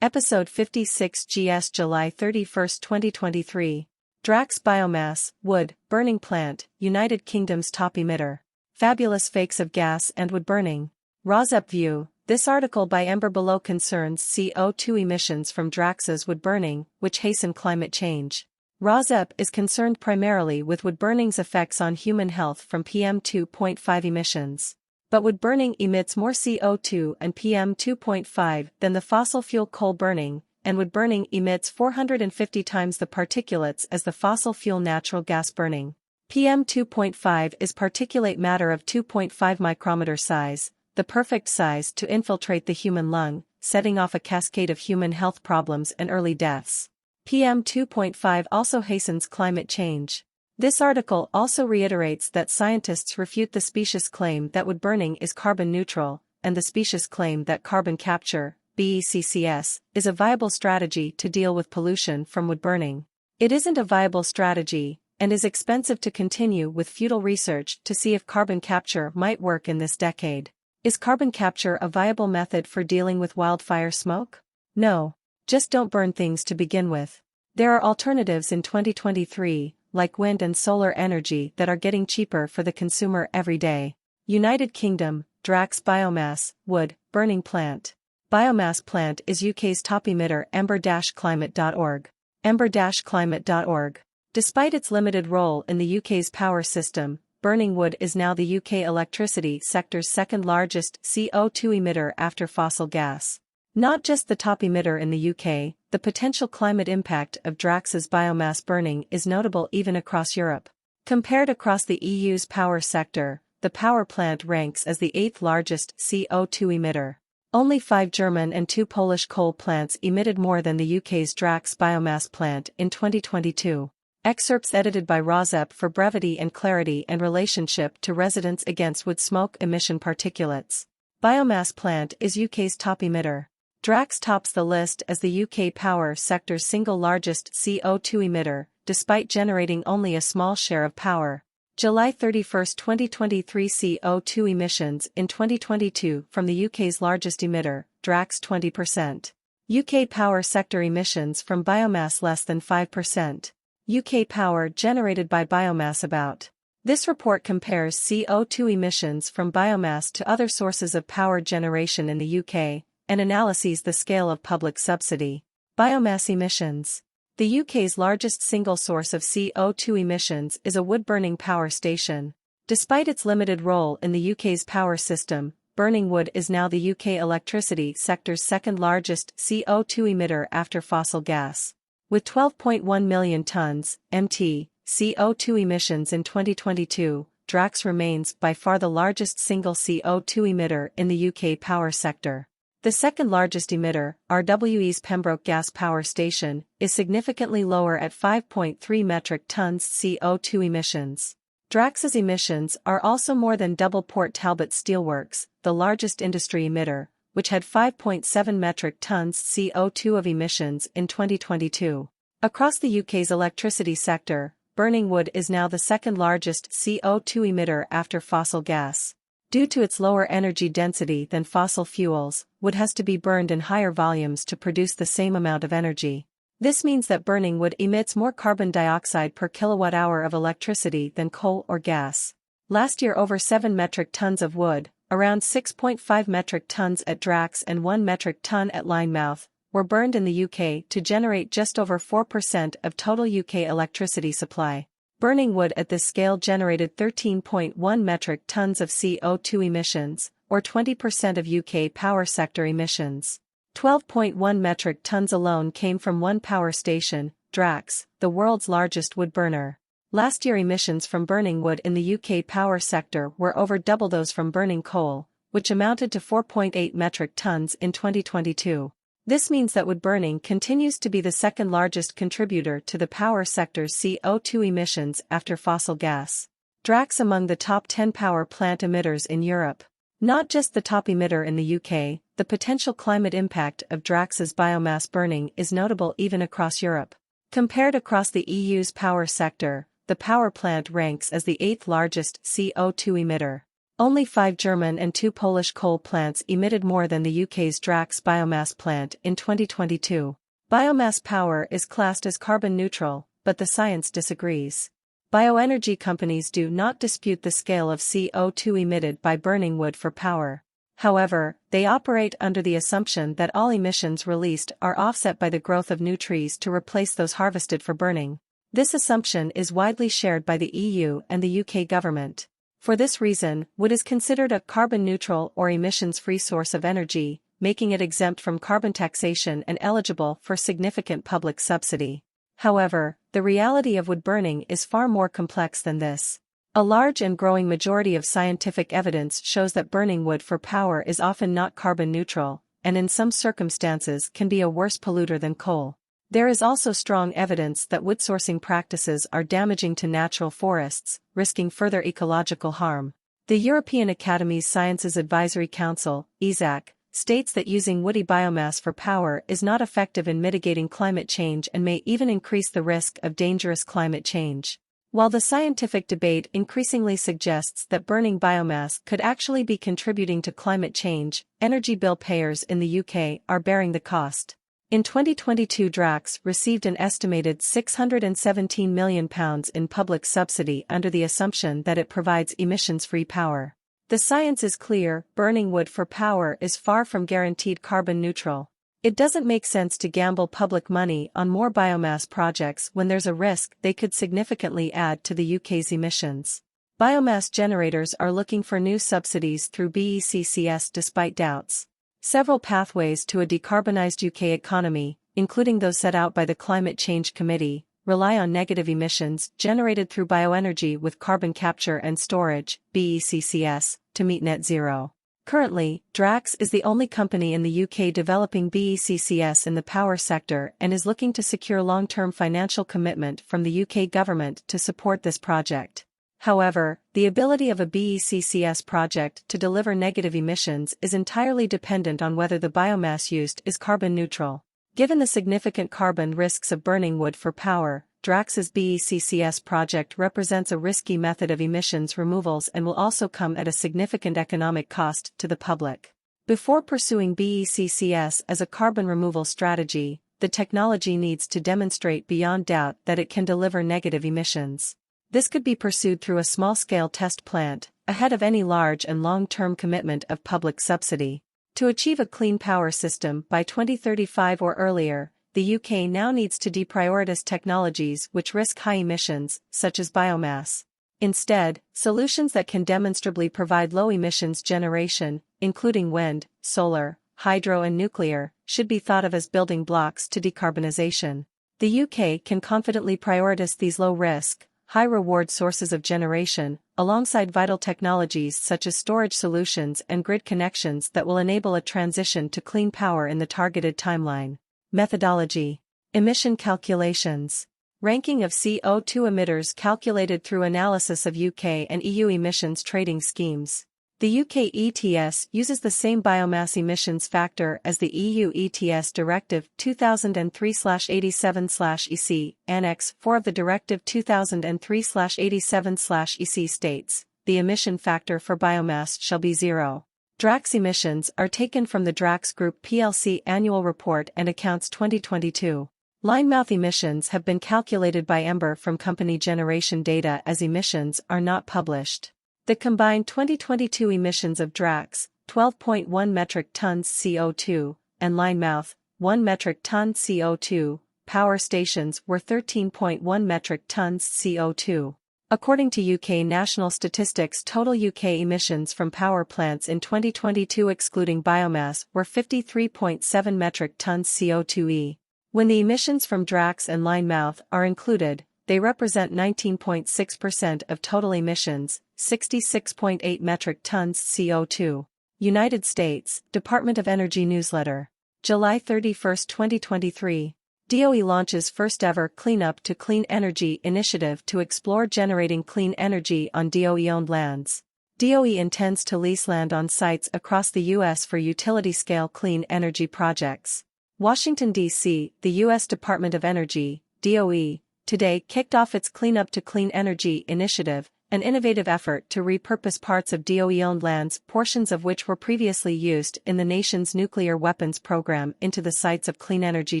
Episode 56 GS July 31, 2023. Drax Biomass, wood, burning plant, United Kingdom's top emitter. Fabulous fakes of gas and wood burning. RAWSEP view. This article by Ember below concerns CO2 emissions from Drax's wood burning, which hasten climate change. RAWSEP is concerned primarily with wood burning's effects on human health from PM2.5 emissions. But wood burning emits more CO2 and PM2.5 than the fossil fuel coal burning, and wood burning emits 450 times the particulates as the fossil fuel natural gas burning. PM2.5 is particulate matter of 2.5 micrometer size, the perfect size to infiltrate the human lung, setting off a cascade of human health problems and early deaths. PM2.5 also hastens climate change. This article also reiterates that scientists refute the specious claim that wood burning is carbon neutral, and the specious claim that carbon capture, BECCS, is a viable strategy to deal with pollution from wood burning. It isn't a viable strategy, and is expensive to continue with futile research to see if carbon capture might work in this decade. Is carbon capture a viable method for dealing with wildfire smoke? No. Just don't burn things to begin with. There are alternatives in 2023, like wind and solar energy that are getting cheaper for the consumer every day. United Kingdom, Drax Biomass, wood, burning plant. Biomass plant is UK's top emitter. Ember-climate.org. Ember-climate.org. Despite its limited role in the UK's power system, burning wood is now the UK electricity sector's second largest CO2 emitter after fossil gas. Not just the top emitter in the UK, the potential climate impact of Drax's biomass burning is notable even across Europe. Compared across the EU's power sector, the power plant ranks as the 8th largest CO2 emitter. Only 5 German and 2 Polish coal plants emitted more than the UK's Drax biomass plant in 2022. Excerpts edited by RAWSEP for brevity and clarity and relationship to residents against wood smoke emission particulates. Biomass plant is UK's top emitter. Drax tops the list as the UK power sector's single largest CO2 emitter, despite generating only a small share of power. July 31, 2023 CO2 emissions in 2022 from the UK's largest emitter, Drax 20%. UK power sector emissions from biomass less than 5%. UK power generated by biomass about. This report compares CO2 emissions from biomass to other sources of power generation in the UK, and analyses the scale of public subsidy. Biomass emissions. The UK's largest single source of CO2 emissions is a wood-burning power station. Despite its limited role in the UK's power system, burning wood is now the UK electricity sector's second largest CO2 emitter after fossil gas. With 12.1 million tons, MT, CO2 emissions in 2022, Drax remains by far the largest single CO2 emitter in the UK power sector. The second largest emitter, RWE's Pembroke Gas Power Station, is significantly lower at 5.3 metric tons CO2 emissions. Drax's emissions are also more than double Port Talbot Steelworks, the largest industry emitter, which had 5.7 metric tons CO2 of emissions in 2022. Across the UK's electricity sector, burning wood is now the second largest CO2 emitter after fossil gas. Due to its lower energy density than fossil fuels, wood has to be burned in higher volumes to produce the same amount of energy. This means that burning wood emits more carbon dioxide per kilowatt-hour of electricity than coal or gas. Last year over 7 metric tons of wood, around 6.5 metric tons at Drax and 1 metric ton at Linemouth, were burned in the UK to generate just over 4% of total UK electricity supply. Burning wood at this scale generated 13.1 metric tons of CO2 emissions, or 20% of UK power sector emissions. 12.1 metric tons alone came from one power station, Drax, the world's largest wood burner. Last year emissions from burning wood in the UK power sector were over double those from burning coal, which amounted to 4.8 metric tons in 2022. This means that wood burning continues to be the second largest contributor to the power sector's CO2 emissions after fossil gas. Drax among the top 10 power plant emitters in Europe. Not just the top emitter in the UK, the potential climate impact of Drax's biomass burning is notable even across Europe. Compared across the EU's power sector, the power plant ranks as the 8th largest CO2 emitter. Only 5 German and 2 Polish coal plants emitted more than the UK's Drax Biomass plant in 2022. Biomass power is classed as carbon neutral, but the science disagrees. Bioenergy companies do not dispute the scale of CO2 emitted by burning wood for power. However, they operate under the assumption that all emissions released are offset by the growth of new trees to replace those harvested for burning. This assumption is widely shared by the EU and the UK government. For this reason, wood is considered a carbon-neutral or emissions-free source of energy, making it exempt from carbon taxation and eligible for significant public subsidy. However, the reality of wood burning is far more complex than this. A large and growing majority of scientific evidence shows that burning wood for power is often not carbon neutral, and in some circumstances can be a worse polluter than coal. There is also strong evidence that wood sourcing practices are damaging to natural forests, risking further ecological harm. The European Academy's Sciences Advisory Council, ESAC, states that using woody biomass for power is not effective in mitigating climate change and may even increase the risk of dangerous climate change. While the scientific debate increasingly suggests that burning biomass could actually be contributing to climate change, energy bill payers in the UK are bearing the cost. In 2022, Drax received an estimated £617 million in public subsidy under the assumption that it provides emissions-free power. The science is clear: burning wood for power is far from guaranteed carbon neutral. It doesn't make sense to gamble public money on more biomass projects when there's a risk they could significantly add to the UK's emissions. Biomass generators are looking for new subsidies through BECCS despite doubts. Several pathways to a decarbonised UK economy, including those set out by the Climate Change Committee, rely on negative emissions generated through bioenergy with carbon capture and storage, BECCS, to meet net zero. Currently, Drax is the only company in the UK developing BECCS in the power sector and is looking to secure long-term financial commitment from the UK government to support this project. However, the ability of a BECCS project to deliver negative emissions is entirely dependent on whether the biomass used is carbon neutral. Given the significant carbon risks of burning wood for power, Drax's BECCS project represents a risky method of emissions removals and will also come at a significant economic cost to the public. Before pursuing BECCS as a carbon removal strategy, the technology needs to demonstrate beyond doubt that it can deliver negative emissions. This could be pursued through a small-scale test plant, ahead of any large and long-term commitment of public subsidy. To achieve a clean power system by 2035 or earlier, the UK now needs to deprioritize technologies which risk high emissions, such as biomass. Instead, solutions that can demonstrably provide low emissions generation, including wind, solar, hydro and nuclear, should be thought of as building blocks to decarbonisation. The UK can confidently prioritize these low-risk, high-reward sources of generation, alongside vital technologies such as storage solutions and grid connections that will enable a transition to clean power in the targeted timeline. Methodology. Emission calculations. Ranking of CO2 emitters calculated through analysis of UK and EU emissions trading schemes. The UK ETS uses the same biomass emissions factor as the EU ETS Directive 2003/87/EC. Annex 4 of the Directive 2003/87/EC states, the emission factor for biomass shall be 0. Drax emissions are taken from the Drax Group plc Annual Report and Accounts 2022. Linemouth emissions have been calculated by Ember from company generation data as emissions are not published. The combined 2022 emissions of Drax, 12.1 metric tons CO2, and Linemouth, 1 metric ton CO2, power stations were 13.1 metric tons CO2. According to UK National Statistics, total UK emissions from power plants in 2022 excluding biomass were 53.7 metric tons CO2e. When the emissions from Drax and Linemouth are included, they represent 19.6% of total emissions, 66.8 metric tons CO2. United States, Department of Energy Newsletter. July 31, 2023. DOE launches first-ever Clean Up to Clean Energy initiative to explore generating clean energy on DOE-owned lands. DOE intends to lease land on sites across the U.S. for utility-scale clean energy projects. Washington, D.C., the U.S. Department of Energy, DOE, today kicked off its Clean Up to Clean Energy initiative, an innovative effort to repurpose parts of DOE-owned lands, portions of which were previously used in the nation's nuclear weapons program, into the sites of clean energy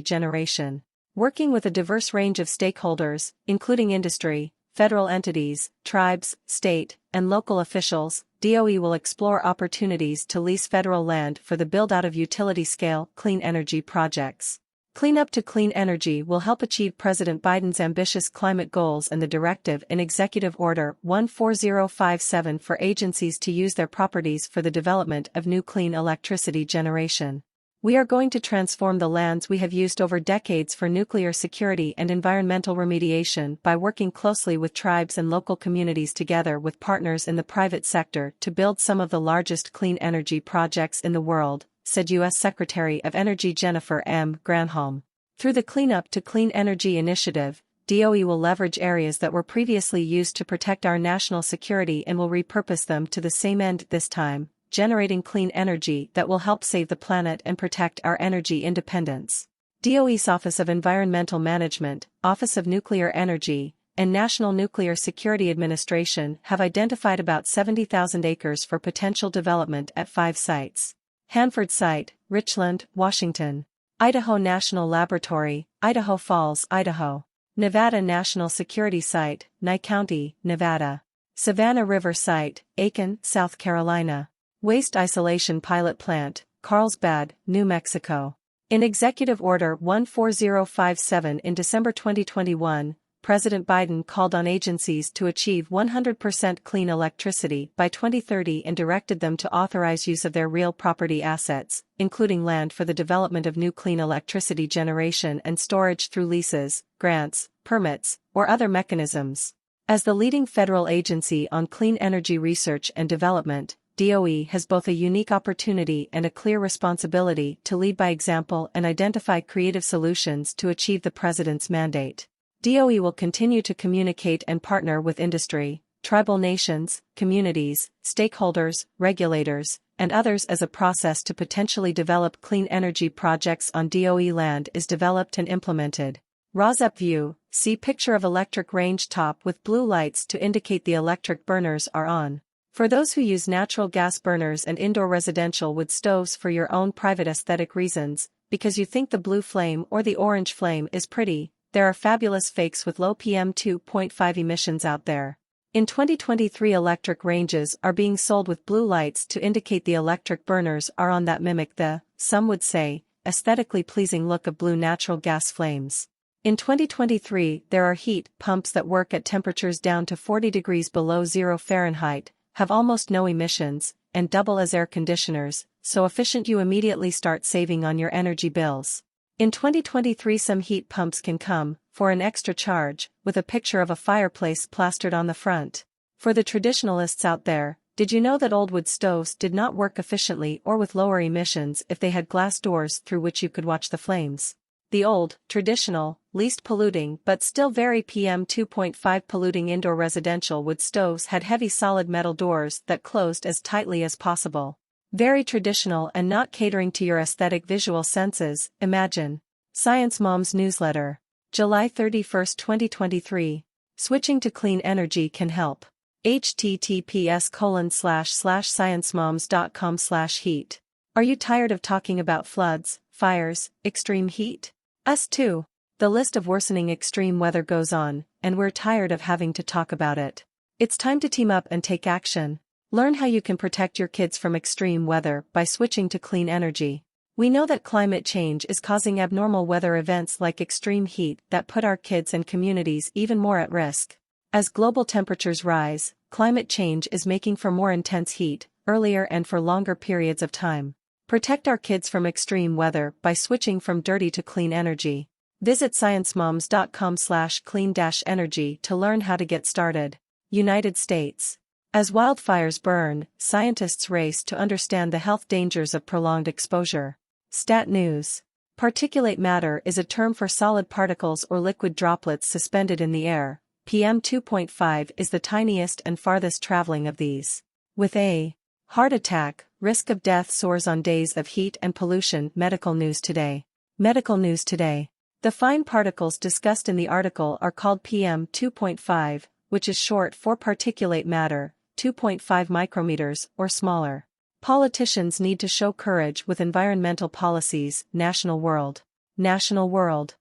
generation. Working with a diverse range of stakeholders, including industry, federal entities, tribes, state, and local officials, DOE will explore opportunities to lease federal land for the build-out of utility-scale clean energy projects. Cleanup to Clean Energy will help achieve President Biden's ambitious climate goals and the directive in Executive Order 14057 for agencies to use their properties for the development of new clean electricity generation. We are going to transform the lands we have used over decades for nuclear security and environmental remediation by working closely with tribes and local communities together with partners in the private sector to build some of the largest clean energy projects in the world, said U.S. Secretary of Energy Jennifer M. Granholm. Through the Cleanup to Clean Energy initiative, DOE will leverage areas that were previously used to protect our national security and will repurpose them to the same end this time, generating clean energy that will help save the planet and protect our energy independence. DOE's Office of Environmental Management, Office of Nuclear Energy, and National Nuclear Security Administration have identified about 70,000 acres for potential development at 5 sites. Hanford Site, Richland, Washington. Idaho National Laboratory, Idaho Falls, Idaho. Nevada National Security Site, Nye County, Nevada. Savannah River Site, Aiken, South Carolina. Waste Isolation Pilot Plant, Carlsbad, New Mexico. In Executive Order 14057 in December 2021, President Biden called on agencies to achieve 100% clean electricity by 2030 and directed them to authorize use of their real property assets, including land for the development of new clean electricity generation and storage through leases, grants, permits, or other mechanisms. As the leading federal agency on clean energy research and development, DOE has both a unique opportunity and a clear responsibility to lead by example and identify creative solutions to achieve the President's mandate. DOE will continue to communicate and partner with industry, tribal nations, communities, stakeholders, regulators, and others as a process to potentially develop clean energy projects on DOE land is developed and implemented. RAWSEP View, see picture of electric range top with blue lights to indicate the electric burners are on. For those who use natural gas burners and indoor residential wood stoves for your own private aesthetic reasons, because you think the blue flame or the orange flame is pretty, there are fabulous fakes with low PM2.5 emissions out there. In 2023, electric ranges are being sold with blue lights to indicate the electric burners are on that mimic the, some would say, aesthetically pleasing look of blue natural gas flames. In 2023, there are heat pumps that work at temperatures down to 40 degrees below 0 Fahrenheit, have almost no emissions, and double as air conditioners, so efficient you immediately start saving on your energy bills. In 2023, some heat pumps can come, for an extra charge, with a picture of a fireplace plastered on the front. For the traditionalists out there, did you know that old wood stoves did not work efficiently or with lower emissions if they had glass doors through which you could watch the flames? The old, traditional, least polluting but still very PM2.5 polluting indoor residential wood stoves had heavy solid metal doors that closed as tightly as possible. Very traditional and not catering to your aesthetic visual senses, imagine. Science Mom's Newsletter. July 31, 2023. Switching to clean energy can help. https://sciencemoms.com/heat. Are you tired of talking about floods, fires, extreme heat? Us too. The list of worsening extreme weather goes on, and we're tired of having to talk about it. It's time to team up and take action. Learn how you can protect your kids from extreme weather by switching to clean energy. We know that climate change is causing abnormal weather events like extreme heat that put our kids and communities even more at risk. As global temperatures rise, climate change is making for more intense heat, earlier and for longer periods of time. Protect our kids from extreme weather by switching from dirty to clean energy. Visit sciencemoms.com/clean-energy to learn how to get started. United States. As wildfires burn, scientists race to understand the health dangers of prolonged exposure. Stat News. Particulate matter is a term for solid particles or liquid droplets suspended in the air. PM2.5 is the tiniest and farthest traveling of these. With a heart attack, risk of death soars on days of heat and pollution. Medical News Today. Medical News Today. The fine particles discussed in the article are called PM2.5, which is short for particulate matter, 2.5 micrometers or smaller. Politicians need to show courage with environmental policies. National World. National World.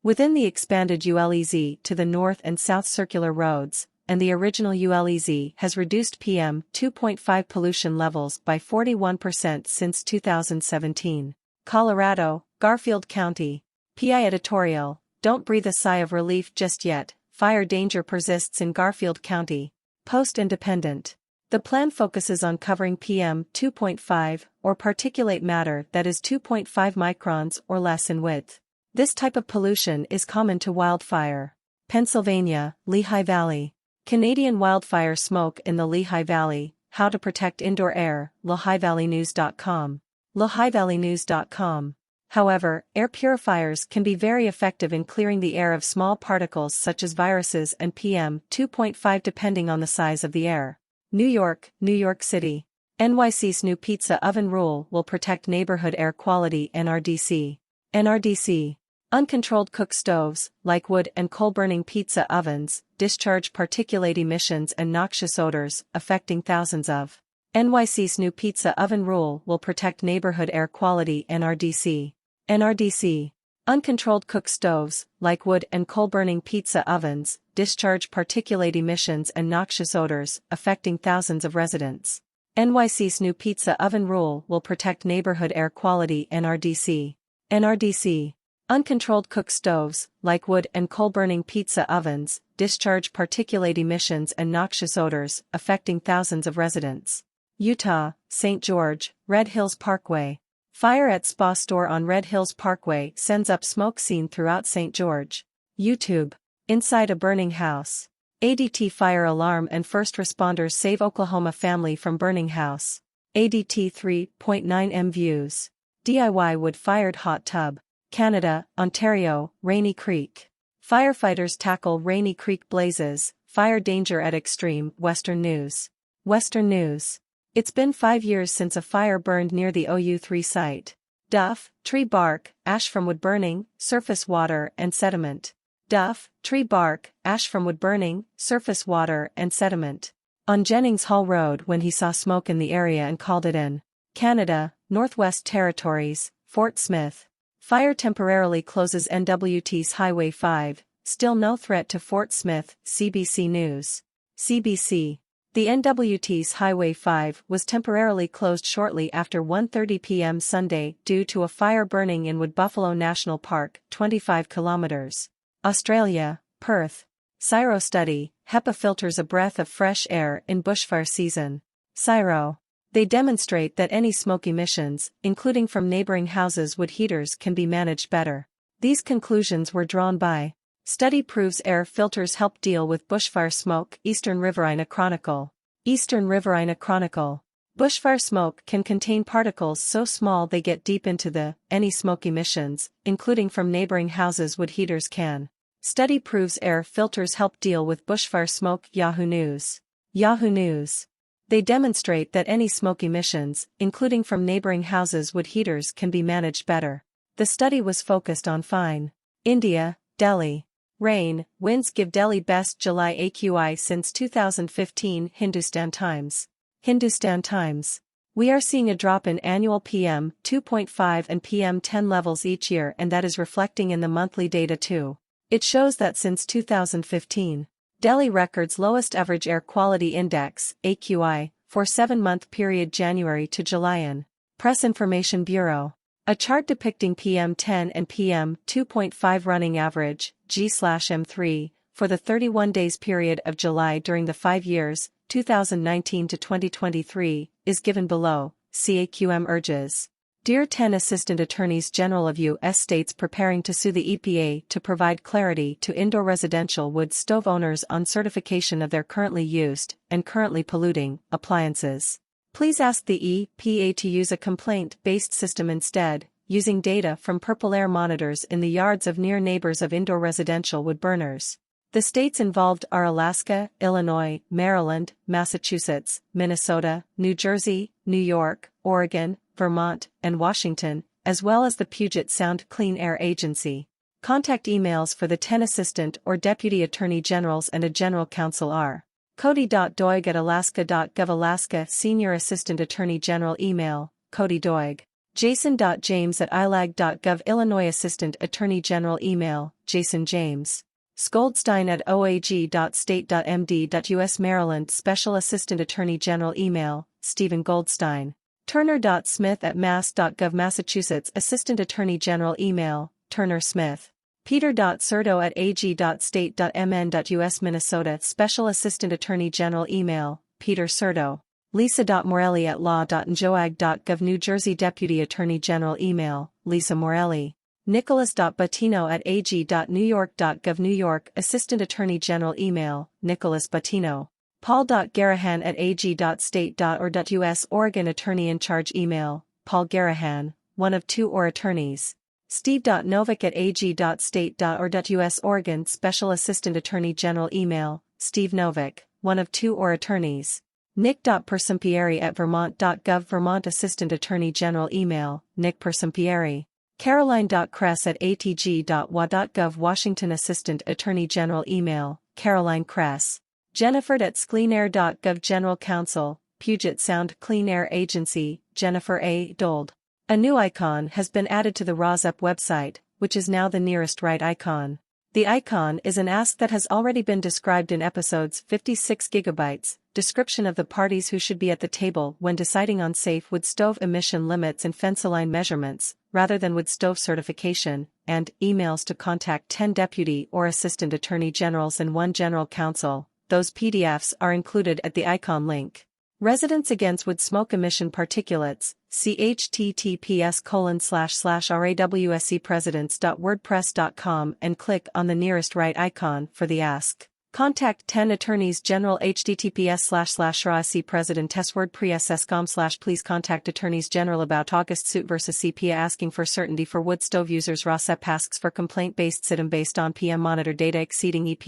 Within the expanded ULEZ to the north and south circular roads, and the original ULEZ has reduced PM2.5 pollution levels by 41% since 2017. Colorado, Garfield County. PI editorial, don't breathe a sigh of relief just yet, fire danger persists in Garfield County. Post-Independent. The plan focuses on covering PM2.5, or particulate matter that is 2.5 microns or less in width. This type of pollution is common to wildfire. Pennsylvania, Lehigh Valley. Canadian wildfire smoke in the Lehigh Valley, how to protect indoor air, LehighighValleyNews.com. LehighighValleyNews.com. However, air purifiers can be very effective in clearing the air of small particles such as viruses and PM2.5 depending on the size of the air. New York, New York City. NYC's new pizza oven rule will protect neighborhood air quality. NRDC. NRDC. Uncontrolled cook stoves, like wood and coal-burning pizza ovens, discharge particulate emissions and noxious odors, affecting thousands of. NYC's new pizza oven rule will protect neighborhood air quality. NRDC. NRDC. Uncontrolled cook stoves, like wood and coal-burning pizza ovens, discharge particulate emissions and noxious odors, affecting thousands of residents. NYC's new pizza oven rule will protect neighborhood air quality. NRDC. NRDC. Uncontrolled cook stoves, like wood and coal-burning pizza ovens, discharge particulate emissions and noxious odors, affecting thousands of residents. Utah, St. George, Red Hills Parkway. Fire at spa store on Red Hills Parkway sends up smoke seen throughout St. George. YouTube. Inside a burning house. ADT fire alarm and first responders save Oklahoma family from burning house. ADT 3.9 M views. DIY wood-fired hot tub. Canada, Ontario, Rainy Creek. Firefighters tackle Rainy Creek blazes, fire danger at extreme. Western News. Western News. It's been 5 years since a fire burned near the OU3 site. Duff, tree bark, ash from wood burning, surface water and sediment. Duff, tree bark, ash from wood burning, surface water and sediment. On Jennings Hall Road when he saw smoke in the area and called it in. Canada, Northwest Territories, Fort Smith. Fire temporarily closes NWT's Highway 5, still no threat to Fort Smith. CBC News. CBC. The NWT's Highway 5 was temporarily closed shortly after 1:30 p.m. Sunday due to a fire burning in Wood Buffalo National Park, 25 kilometers. Australia, Perth. CSIRO study, HEPA filters a breath of fresh air in bushfire season. CSIRO. They demonstrate that any smoke emissions, including from neighboring houses' wood heaters, can be managed better. These conclusions were drawn by study proves air filters help deal with bushfire smoke. Eastern Riverina Chronicle. Eastern Riverina Chronicle. Bushfire smoke can contain particles so small they get deep into any smoke emissions, including from neighboring houses' wood heaters can. Study proves air filters help deal with bushfire smoke. Yahoo News. Yahoo News. They demonstrate that any smoke emissions, including from neighboring houses' wood heaters, can be managed better. The study was focused on fine. India, Delhi. Rain, winds give Delhi best July AQI since 2015. Hindustan Times. Hindustan Times. We are seeing a drop in annual PM2.5 and PM10 levels each year, and that is reflecting in the monthly data too. It shows that since 2015. Delhi records lowest average air quality index, AQI, for 7-month period January to July. In Press Information Bureau. A chart depicting PM10 and PM2.5 running average, G/M3, for the 31 days period of July during the 5 years, 2019 to 2023, is given below. CAQM urges. Dear 10 Assistant Attorneys General of U.S. states preparing to sue the EPA to provide clarity to indoor residential wood stove owners on certification of their currently used, and currently polluting, appliances. Please ask the EPA to use a complaint-based system instead, using data from purple air monitors in the yards of near neighbors of indoor residential wood burners. The states involved are Alaska, Illinois, Maryland, Massachusetts, Minnesota, New Jersey, New York, Oregon, Vermont, and Washington, as well as the Puget Sound Clean Air Agency. Contact emails for the 10 Assistant or Deputy Attorney Generals and a General Counsel are Cody.Doig@alaska.gov Alaska Senior Assistant Attorney General email, Cody Doig. Jason.James@ilag.gov Illinois Assistant Attorney General email, Jason James. Goldstein@oag.state.md.us Maryland Special Assistant Attorney General email, Stephen Goldstein. Turner.Smith@mass.gov Massachusetts Assistant Attorney General email, Turner Smith. Peter.Serto@ag.state.mn.us Minnesota Special Assistant Attorney General email, Peter Serto. Lisa.Morelli@law.njoag.gov New Jersey Deputy Attorney General email, Lisa Morelli. Nicholas.Batino@ag.newyork.gov New York Assistant Attorney General email, Nicholas Batino. Paul.Garahan@ag.state.or.us Oregon Attorney in Charge email, Paul Garahan, one of 2 or attorneys. Steve.Novick@ag.state.or.us Oregon Special Assistant Attorney General email, Steve Novick, one of 2 or attorneys. Nick.Persimpieri@vermont.gov Vermont Assistant Attorney General email, Nick Persimpieri. Caroline.Kress@atg.wa.gov Washington Assistant Attorney General email, Caroline Kress. Jennifer.ScleanAir.gov General Counsel, Puget Sound Clean Air Agency, Jennifer A. Dold. A new icon has been added to the RAWSEP website, which is now the nearest right icon. The icon is an ask that has already been described in episodes 56 GB, description of the parties who should be at the table when deciding on safe wood stove emission limits and fenceline measurements, rather than wood stove certification, and emails to contact 10 Deputy or Assistant Attorney Generals and 1 General Counsel. Those PDFs are included at the icon link. Residents Against Wood Smoke Emission Particulates, see https://rawsepresidents.wordpress.com and click on the nearest right icon for the ask. Contact 10 Attorneys General https://rawsepresidents.wordpress.com/ Please contact Attorneys General about August suit versus CPA asking for certainty for wood stove users. RAWSEP asks for complaint-based sitem based on PM monitor data exceeding EP/.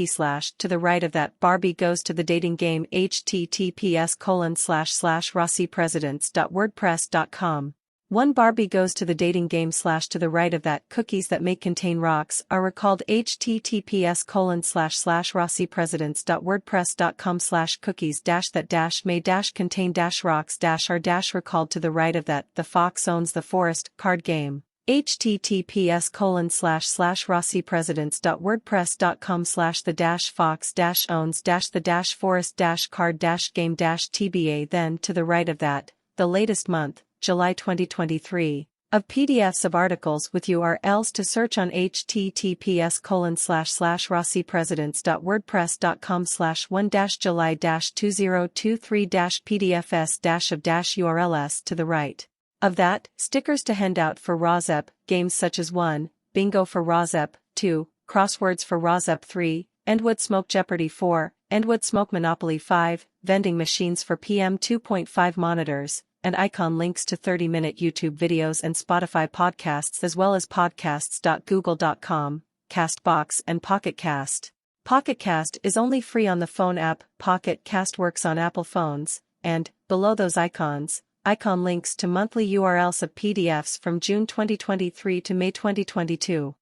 To the right of that, Barbie goes to the dating game https://rawsepresidents.wordpress.com. 1 Barbie goes to the dating game / to the right of that, cookies that may contain rocks are recalled https://rawsepresidents.wordpress.com/ cookies that may contain rocks are recalled to the right of that, the fox owns the forest card game. https://rawsepresidents.wordpress.com/ the fox owns the forest card game TBA. Then to the right of that, the latest month, July 2023, of PDFs of articles with URLs to search on https://rawsepresidents.wordpress.com/ 1-July-2023-PDFs- of URLs to the right of that, stickers to hand out for RAWSEP, games such as 1, Bingo for RAWSEP, 2, Crosswords for RAWSEP 3, EndWoodSmoke Jeopardy 4, EndWoodSmoke Monopoly 5, vending machines for PM2.5 monitors, and icon links to 30-minute YouTube videos and Spotify podcasts as well as podcasts.google.com, CastBox and Pocket Cast. Pocket Cast is only free on the phone app, Pocket Cast works on Apple phones, and, below those icons, icon links to monthly URLs of PDFs from June 2023 to May 2022.